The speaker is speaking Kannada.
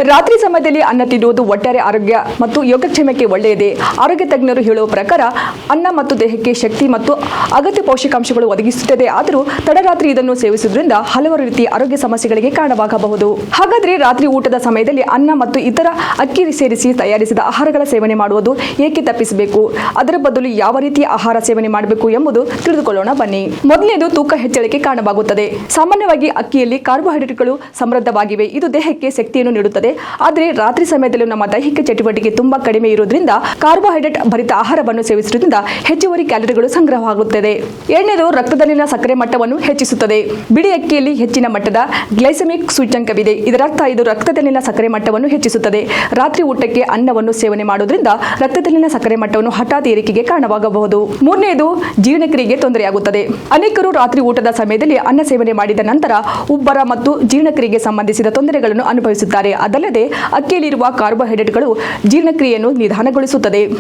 ರಾತ್ರಿ ಸಮಯದಲ್ಲಿ ಅನ್ನ ತಿನ್ನುವುದು ಒಟ್ಟಾರೆ ಆರೋಗ್ಯ ಮತ್ತು ಯೋಗಕ್ಷೇಮಕ್ಕೆ ಒಳ್ಳೆಯದೇ. ಆರೋಗ್ಯ ತಜ್ಞರು ಹೇಳುವ ಪ್ರಕಾರ ಅನ್ನ ಮತ್ತು ದೇಹಕ್ಕೆ ಶಕ್ತಿ ಮತ್ತು ಅಗತ್ಯ ಪೋಷಕಾಂಶಗಳು ಒದಗಿಸುತ್ತದೆ. ಆದರೂ ತಡರಾತ್ರಿ ಇದನ್ನು ಸೇವಿಸುವುದರಿಂದ ಹಲವಾರು ರೀತಿಯ ಆರೋಗ್ಯ ಸಮಸ್ಯೆಗಳಿಗೆ ಕಾರಣವಾಗಬಹುದು. ಹಾಗಾದರೆ ರಾತ್ರಿ ಊಟದ ಸಮಯದಲ್ಲಿ ಅನ್ನ ಮತ್ತು ಇತರ ಅಕ್ಕಿ ಸೇರಿಸಿ ತಯಾರಿಸಿದ ಆಹಾರಗಳ ಸೇವನೆ ಮಾಡುವುದು ಏಕೆ ತಪ್ಪಿಸಬೇಕು? ಅದರ ಬದಲು ಯಾವ ರೀತಿಯ ಆಹಾರ ಸೇವನೆ ಮಾಡಬೇಕು ಎಂಬುದು ತಿಳಿದುಕೊಳ್ಳೋಣ ಬನ್ನಿ. ಮೊದಲನೇದು ತೂಕ ಹೆಚ್ಚಳಕ್ಕೆ ಕಾರಣವಾಗುತ್ತದೆ. ಸಾಮಾನ್ಯವಾಗಿ ಅಕ್ಕಿಯಲ್ಲಿ ಕಾರ್ಬೋಹೈಡ್ರೇಟ್ಗಳು ಸಮೃದ್ಧವಾಗಿವೆ. ಇದು ದೇಹಕ್ಕೆ ಶಕ್ತಿಯನ್ನು ನೀಡುತ್ತದೆ. ಆದರೆ ರಾತ್ರಿ ಸಮಯದಲ್ಲಿ ನಮ್ಮ ದೈಹಿಕ ಚಟುವಟಿಕೆ ತುಂಬಾ ಕಡಿಮೆ ಇರುವುದರಿಂದ ಕಾರ್ಬೋಹೈಡ್ರೇಟ್ ಭರಿತ ಆಹಾರವನ್ನು ಸೇವಿಸುವುದರಿಂದ ಹೆಚ್ಚುವರಿ ಕ್ಯಾಲರಿಗಳು ಸಂಗ್ರಹವಾಗುತ್ತದೆ. ಎರಡನೇದು ರಕ್ತದಲ್ಲಿನ ಸಕ್ಕರೆ ಮಟ್ಟವನ್ನು ಹೆಚ್ಚಿಸುತ್ತದೆ. ಬಿಳಿ ಅಕ್ಕಿಯಲ್ಲಿ ಹೆಚ್ಚಿನ ಮಟ್ಟದ ಗ್ಲೈಸೆಮಿಕ್ ಸೂಚ್ಯಂಕವಿದೆ. ಇದರರ್ಥ ಇದು ರಕ್ತದಲ್ಲಿನ ಸಕ್ಕರೆ ಮಟ್ಟವನ್ನು ಹೆಚ್ಚಿಸುತ್ತದೆ. ರಾತ್ರಿ ಊಟಕ್ಕೆ ಅನ್ನವನ್ನು ಸೇವನೆ ಮಾಡುವುದರಿಂದ ರಕ್ತದಲ್ಲಿನ ಸಕ್ಕರೆ ಮಟ್ಟವನ್ನು ಹಠಾತ್ ಏರಿಕೆಗೆ ಕಾರಣವಾಗಬಹುದು. ಮೂರನೆಯದು ಜೀರ್ಣಕ್ರಿಯೆಗೆ ತೊಂದರೆಯಾಗುತ್ತದೆ. ಅನೇಕರು ರಾತ್ರಿ ಊಟದ ಸಮಯದಲ್ಲಿ ಅನ್ನ ಸೇವನೆ ಮಾಡಿದ ನಂತರ ಉಬ್ಬರ ಮತ್ತು ಜೀರ್ಣಕ್ರಿಯೆಗೆ ಸಂಬಂಧಿಸಿದ ತೊಂದರೆಗಳನ್ನು ಅನುಭವಿಸುತ್ತಾರೆ. ಅದಲ್ಲದೆ ಅಕ್ಕಿಯಲ್ಲಿರುವ ಕಾರ್ಬೋಹೈಡ್ರೇಟ್ಗಳು ಜೀರ್ಣಕ್ರಿಯೆಯನ್ನು ನಿಧಾನಗೊಳಿಸುತ್ತದೆ.